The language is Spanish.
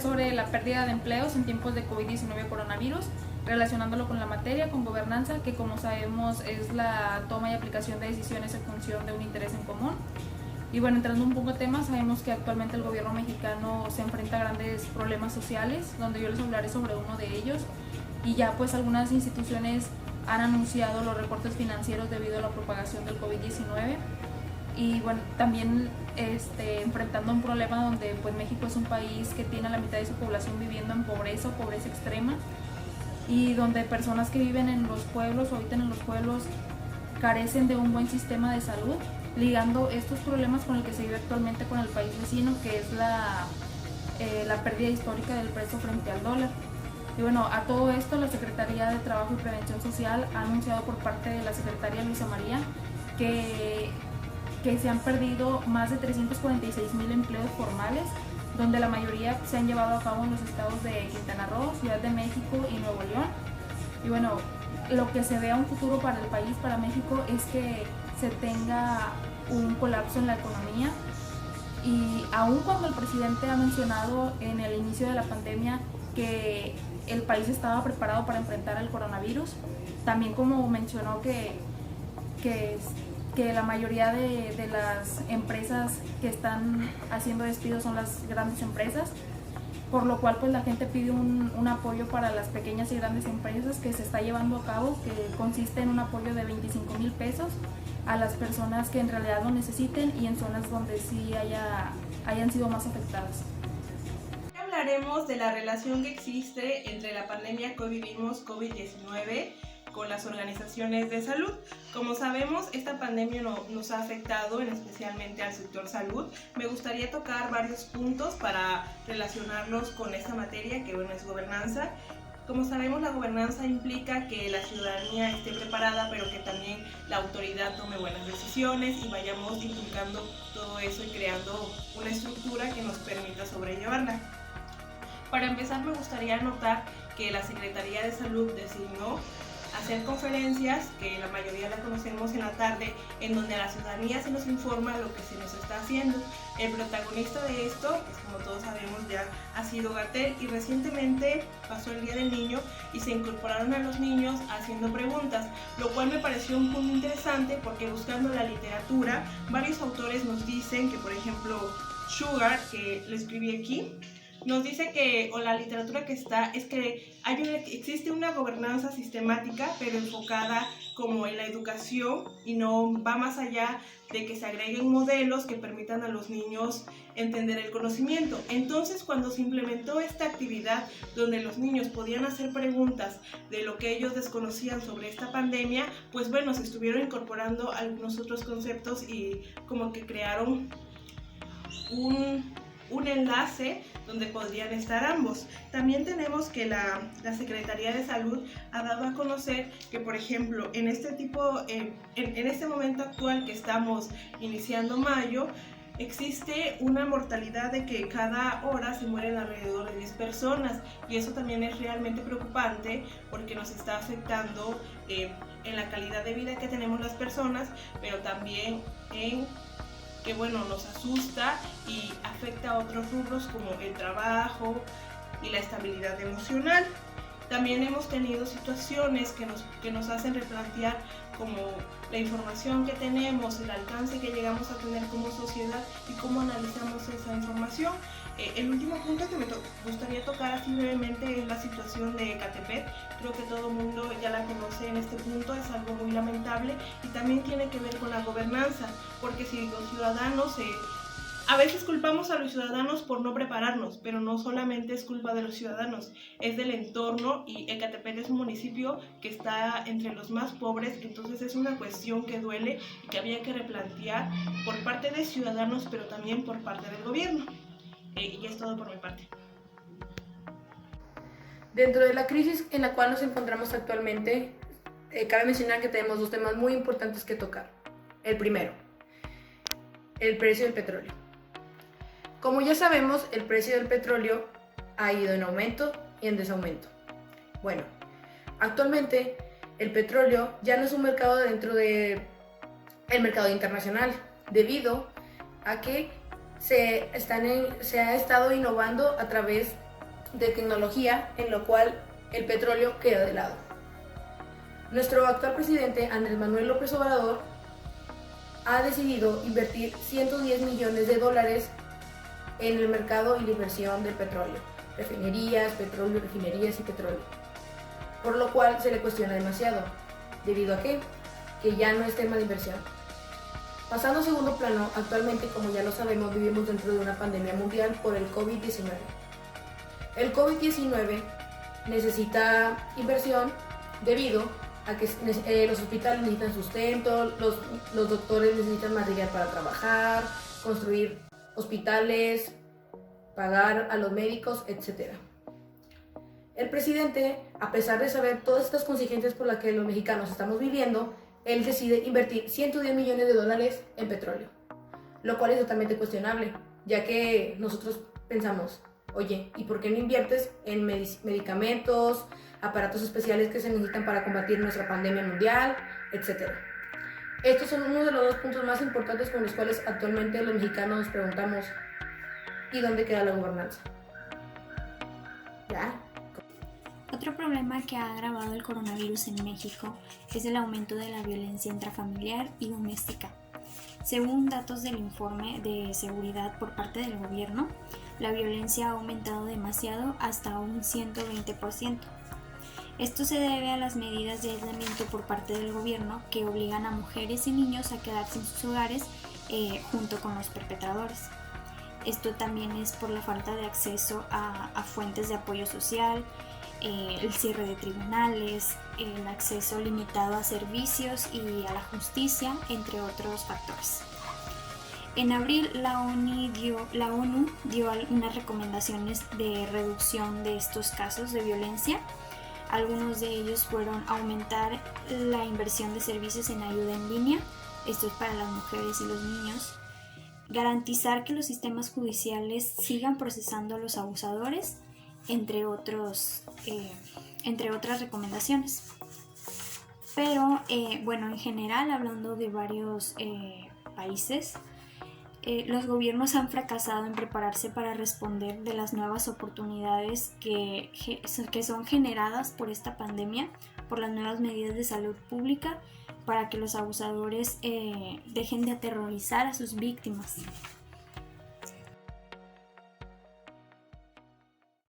sobre la pérdida de empleos en tiempos de COVID-19 coronavirus, relacionándolo con la materia, con gobernanza, que como sabemos es la toma y aplicación de decisiones en función de un interés en común. Y bueno, entrando un poco a temas, sabemos que actualmente el gobierno mexicano se enfrenta a grandes problemas sociales, donde yo les hablaré sobre uno de ellos. Y ya pues algunas instituciones han anunciado los recortes financieros debido a la propagación del COVID-19. Y bueno, también enfrentando un problema donde pues México es un país que tiene a la mitad de su población viviendo en pobreza o pobreza extrema, y donde personas que viven en los pueblos o habitan en los pueblos carecen de un buen sistema de salud, ligando estos problemas con el que se vive actualmente con el país vecino, que es la pérdida histórica del peso frente al dólar. Y bueno, a todo esto la Secretaría de Trabajo y Prevención Social ha anunciado por parte de la secretaria Luisa María que se han perdido más de 346,000 empleos formales, donde la mayoría se han llevado a cabo en los estados de Quintana Roo, Ciudad de México y Nuevo León. Y bueno, lo que se ve a un futuro para el país, para México, es que se tenga un colapso en la economía. Y aun cuando el presidente ha mencionado en el inicio de la pandemia que el país estaba preparado para enfrentar el coronavirus, también como mencionó que la mayoría de las empresas que están haciendo despidos son las grandes empresas, por lo cual pues la gente pide un apoyo para las pequeñas y grandes empresas que se está llevando a cabo, que consiste en un apoyo de 25,000 pesos a las personas que en realidad lo necesiten y en zonas donde sí hayan sido más afectadas. Hablaremos de la relación que existe entre la pandemia que hoy vivimos, COVID-19, con las organizaciones de salud. Como sabemos, esta pandemia nos ha afectado especialmente al sector salud. Me gustaría tocar varios puntos para relacionarlos con esta materia, que bueno, es gobernanza. Como sabemos, la gobernanza implica que la ciudadanía esté preparada, pero que también la autoridad tome buenas decisiones y vayamos inculcando todo eso y creando una estructura que nos permita sobrellevarla. Para empezar, me gustaría anotar que la Secretaría de Salud designó hacer conferencias, que la mayoría la conocemos en la tarde, en donde a la ciudadanía se nos informa lo que se nos está haciendo. El protagonista de esto, pues como todos sabemos ya, ha sido Gatell, y recientemente pasó el Día del Niño y se incorporaron a los niños haciendo preguntas, lo cual me pareció un punto interesante porque buscando la literatura, varios autores nos dicen que, por ejemplo, Sugar, que lo escribí aquí, nos dice que, o la literatura que está, es que existe una gobernanza sistemática, pero enfocada como en la educación y no va más allá de que se agreguen modelos que permitan a los niños entender el conocimiento. Entonces, cuando se implementó esta actividad donde los niños podían hacer preguntas de lo que ellos desconocían sobre esta pandemia, pues bueno, se estuvieron incorporando algunos otros conceptos y como que crearon un enlace donde podrían estar ambos. También tenemos que la Secretaría de Salud ha dado a conocer que, por ejemplo, en este momento actual que estamos iniciando mayo, existe una mortalidad de que cada hora se mueren alrededor de 10 personas, y eso también es realmente preocupante porque nos está afectando en la calidad de vida que tenemos las personas, pero también en que bueno, nos asusta y afecta a otros rubros como el trabajo y la estabilidad emocional. También hemos tenido situaciones que nos hacen replantear como la información que tenemos, el alcance que llegamos a tener como sociedad y cómo analizamos esa información. El último punto que me gustaría tocar así brevemente es la situación de Ecatepec. Creo que todo el mundo ya la conoce en este punto, es algo muy lamentable y también tiene que ver con la gobernanza, porque si los ciudadanos a veces culpamos a los ciudadanos por no prepararnos, pero no solamente es culpa de los ciudadanos, es del entorno, y Ecatepec es un municipio que está entre los más pobres, entonces es una cuestión que duele y que había que replantear por parte de ciudadanos, pero también por parte del gobierno. Y es todo por mi parte. Dentro de la crisis en la cual nos encontramos actualmente, cabe mencionar que tenemos dos temas muy importantes que tocar. El primero, el precio del petróleo. Como ya sabemos, el precio del petróleo ha ido en aumento y en desaumento. Bueno, actualmente el petróleo ya no es un mercado dentro del mercado internacional, debido a que se ha estado innovando a través de tecnología, en lo cual el petróleo queda de lado. Nuestro actual presidente, Andrés Manuel López Obrador, ha decidido invertir 110 millones de dólares en el mercado y la inversión del petróleo, refinerías, petróleo, refinerías y petróleo, por lo cual se le cuestiona demasiado. ¿Debido a qué? Que ya no es tema de inversión. Pasando a segundo plano, actualmente, como ya lo sabemos, vivimos dentro de una pandemia mundial por el COVID-19. El COVID-19 necesita inversión debido a que los hospitales necesitan sustento, los doctores necesitan material para trabajar, construir hospitales, pagar a los médicos, etc. El presidente, a pesar de saber todas estas contingencias por las que los mexicanos estamos viviendo, él decide invertir 110 millones de dólares en petróleo, lo cual es totalmente cuestionable, ya que nosotros pensamos, oye, ¿y por qué no inviertes en medicamentos, aparatos especiales que se necesitan para combatir nuestra pandemia mundial, etcétera? Estos son uno de los dos puntos más importantes con los cuales actualmente los mexicanos nos preguntamos, ¿y dónde queda la gobernanza? ¿Ya? Otro problema que ha agravado el coronavirus en México es el aumento de la violencia intrafamiliar y doméstica. Según datos del informe de seguridad por parte del gobierno, la violencia ha aumentado demasiado hasta un 120%. Esto se debe a las medidas de aislamiento por parte del gobierno que obligan a mujeres y niños a quedarse en sus hogares junto con los perpetradores. Esto también es por la falta de acceso a fuentes de apoyo social, el cierre de tribunales, el acceso limitado a servicios y a la justicia, entre otros factores. En abril, la ONU dio algunas recomendaciones de reducción de estos casos de violencia. Algunos de ellos fueron aumentar la inversión de servicios en ayuda en línea, esto es para las mujeres y los niños, garantizar que los sistemas judiciales sigan procesando a los abusadores, entre otras recomendaciones. Pero en general, hablando de varios países, los gobiernos han fracasado en prepararse para responder de las nuevas oportunidades que son generadas por esta pandemia, por las nuevas medidas de salud pública, para que los abusadores dejen de aterrorizar a sus víctimas.